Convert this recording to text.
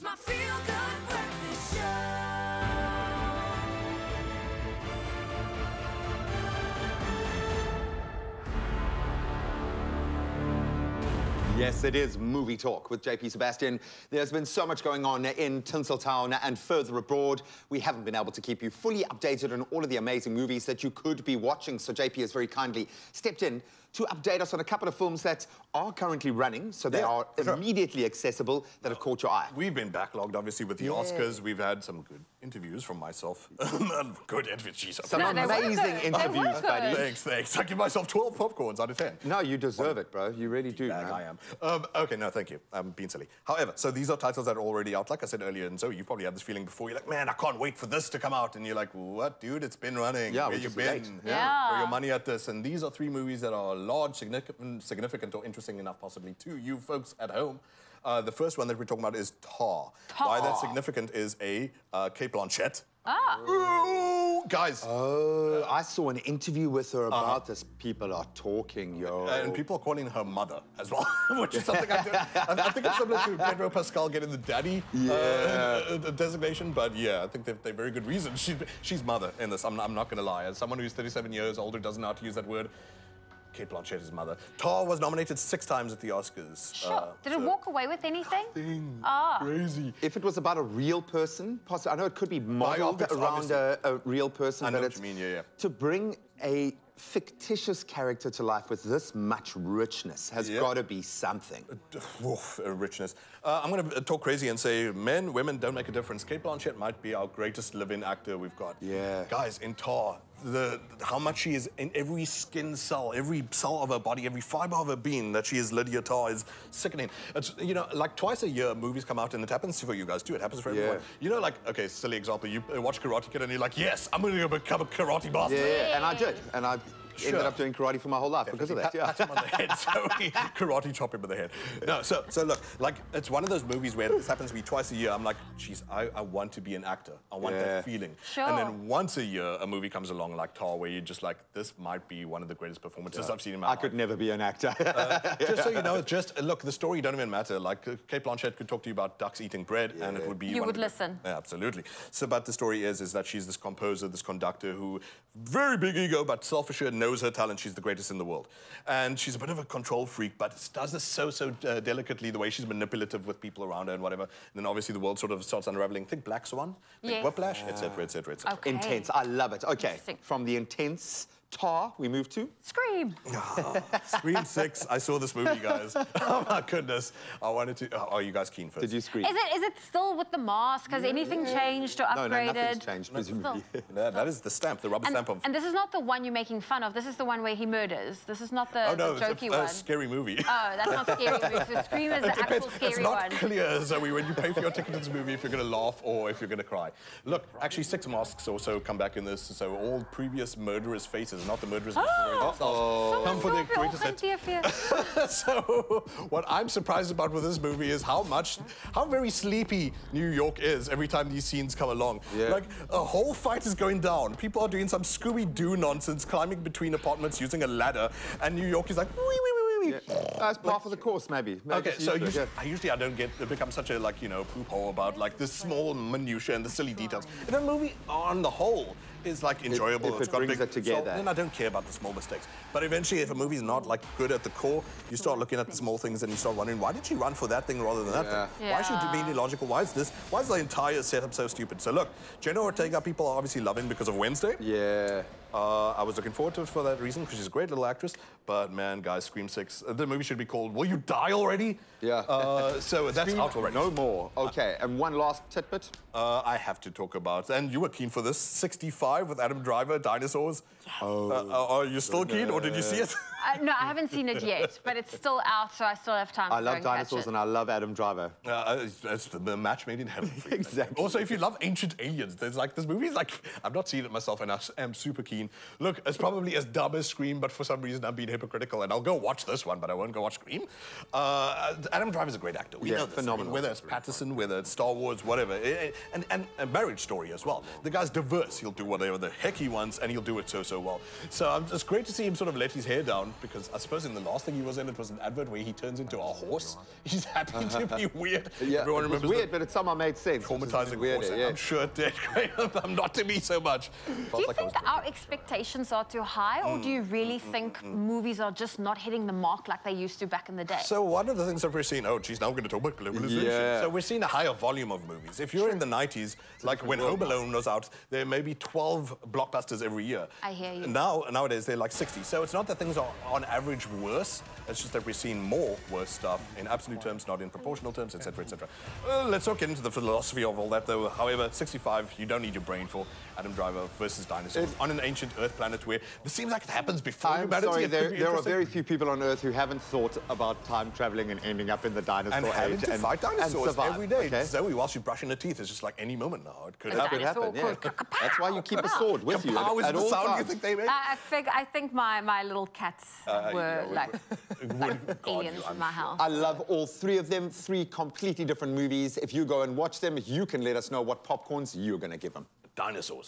It's my feel-good breakfast show. Yes, it is Movie Talk with JP Sebastian. There's been so much going on in Tinseltown and further abroad. We haven't been able to keep you fully updated on all of the amazing movies that you could be watching, so JP has very kindly stepped in to update us on a couple of films that are currently running, so they are immediately accessible, that have caught your eye. We've been backlogged, obviously, with the Oscars. We've had some good interviews from myself. Good interviews, Jesus. Some amazing interviews, buddy. Thanks. I give myself 12 popcorns out of 10. No, you deserve it, bro. You really do, man. I am. Okay, no, thank you. I'm being silly. However, so these are titles that are already out, like I said earlier, and so you probably had this feeling before. You're like, man, I can't wait for this to come out. And you're like, what, dude? It's been running. Yeah, where you been? Yeah. Throw your money at this. And these are three movies that are large, significant or interesting enough, possibly, to you folks at home. The first one that we're talking about is Tar. Why that's significant is Kate Blanchett. Ooh, guys. Oh, I saw an interview with her about this. People are talking, yo. And people are calling her mother as well, which is something I do. I think it's similar to Pedro Pascal getting the daddy designation, but yeah, I think they're very good reasons. She's mother in this, I'm not going to lie. As someone who's 37 years old who doesn't know how to use that word, Kate Blanchett is mother. Tar was nominated 6 times at the Oscars. Sure. Did it walk away with anything? Crazy. If it was about a real person, possibly, I know it could be modeled around a real person, I know but what you mean, to bring a fictitious character to life with this much richness has got to be something. Richness. I'm going to talk crazy and say men, women don't make a difference. Kate Blanchett might be our greatest living actor we've got. Yeah. Guys, in Tar, how much she is in every skin cell, every cell of her body, every fiber of her being that she is Lydia Tar is sickening. It's, you know, like twice a year movies come out and it happens for you guys too. It happens for everyone. You know, like, okay, silly example, you watch Karate Kid and you're like, yes, I'm going to become a karate master. Yeah, and I did. And I ended up doing karate for my whole life because of that. Pat him on the head, so we karate chop him in the head. No, so look, like, it's one of those movies where this happens to me twice a year. I'm like, geez, I want to be an actor. I want that feeling. And then once a year, a movie comes along like Tar, where you're just like, this might be one of the greatest performances I've seen in my life. I could never be an actor. Just so you know, look, the story don't even matter. Like, Kate Blanchett could talk to you about ducks eating bread, and it would be You would listen. Yeah, absolutely. So, but the story is that she's this composer, this conductor who, very big ego, but self-assured, knows her talent. She's the greatest in the world. And she's a bit of a control freak, but does this so delicately, the way she's manipulative with people around her and whatever. And then obviously the world sort of starts unraveling. Think Black Swan, think Whiplash, etc., etc., etc. Okay. Intense. I love it. Okay, from the intense Tar, we move to Scream. Scream 6. I saw this movie, guys. Oh my goodness. I wanted to. Oh, are you guys keen first? Did you scream? Is it still with the mask? Has anything changed or upgraded? No, nothing's changed, presumably. That is the stamp, the rubber stamp of. And this is not the one you're making fun of. This is the one where he murders. This is not the jokey one. It's a scary movie. Oh, that's not scary movie. So Scream is the actual scary one. It's not clear, Zoe, when you pay for your ticket to this movie, if you're going to laugh or if you're going to cry. Look, actually 6 masks also come back in this, so all previous murderers' faces, not the murderers' come for the greatest hit. So, what I'm surprised about with this movie is how very sleepy New York is every time these scenes come along. Like, a whole fight is going down. People are doing some Scooby-Doo nonsense, climbing between apartments using a ladder, and New York is like, wee, wee, wee, wee. That's part of the course, maybe. Okay, so usually I don't get, it becomes such a, like, you know, poop hole about, like, the small minutiae and the silly details. And the movie, on the whole, is like enjoyable. If it brings it together. Then I don't care about the small mistakes. But eventually, if a movie's not like good at the core, you start looking at the small things and you start wondering, why did she run for that thing rather than that thing? Why is she being illogical? Why is the entire setup so stupid? So look, Jenna Ortega, people are obviously loving because of Wednesday. Yeah. I was looking forward to it for that reason, because she's a great little actress. But man, guys, Scream 6, the movie should be called Will You Die Already? Yeah. So that's out already. No more. Okay, and one last tidbit. I have to talk about, and you were keen for this, 65 with Adam Driver, Dinosaurs. Are you still keen, or did you see it? No, I haven't seen it yet, but it's still out, so I still have time to I love dinosaurs and I love Adam Driver. It's the match made in heaven. Exactly. Also, if you love ancient aliens, there's like, this movie's like, I've not seen it myself and I am super keen. Look, it's probably as dumb as Scream, but for some reason I'm being hypocritical and I'll go watch this one, but I won't go watch Scream. Adam Driver's a great actor. We know this. Phenomenal. I mean, whether it's Patterson, whether it's Star Wars, whatever. And a Marriage Story as well. The guy's diverse. He'll do whatever the heck he wants and he'll do it so well. So it's great to see him sort of let his hair down around because I suppose in the last thing he was in, it was an advert where he turns into a horse. He's happy to be weird. Yeah, Everyone it was remembers weird, but it somehow made sense. traumatizing Weird, horse. yeah. I'm sure it did. Not to me so much. Do you think our expectations are too high, or do you really think movies are just not hitting the mark like they used to back in the day? So one of the things that we're seeing, oh, geez, now we're going to talk about globalization. Yeah. So we're seeing a higher volume of movies. If you're in the 90s, like when Home Alone was out, there may be 12 blockbusters every year. I hear you. Nowadays, they're like 60. So it's not that things are on average worse. It's just that we're seeing more worse stuff in absolute terms, not in proportional terms, etc., etc. Let's not get into the philosophy of all that, though. However, 65, you don't need your brain for Adam Driver versus dinosaurs on an ancient Earth planet where this seems like it happens before I'm humanity. sorry, there are very few people on Earth who haven't thought about time traveling and ending up in the dinosaur and having age to fight dinosaurs survive, every day. okay? Zoe, whilst you're brushing her teeth, it's just like any moment now. It could A happen. dinosaur Yeah. could- That's why you keep a sword with you Kapow is at the all sound you times. think they make? I think my little cats were like aliens in my house. I love all three of them, three completely different movies. If you go and watch them, you can let us know what popcorns you're going to give them. Dinosaurs.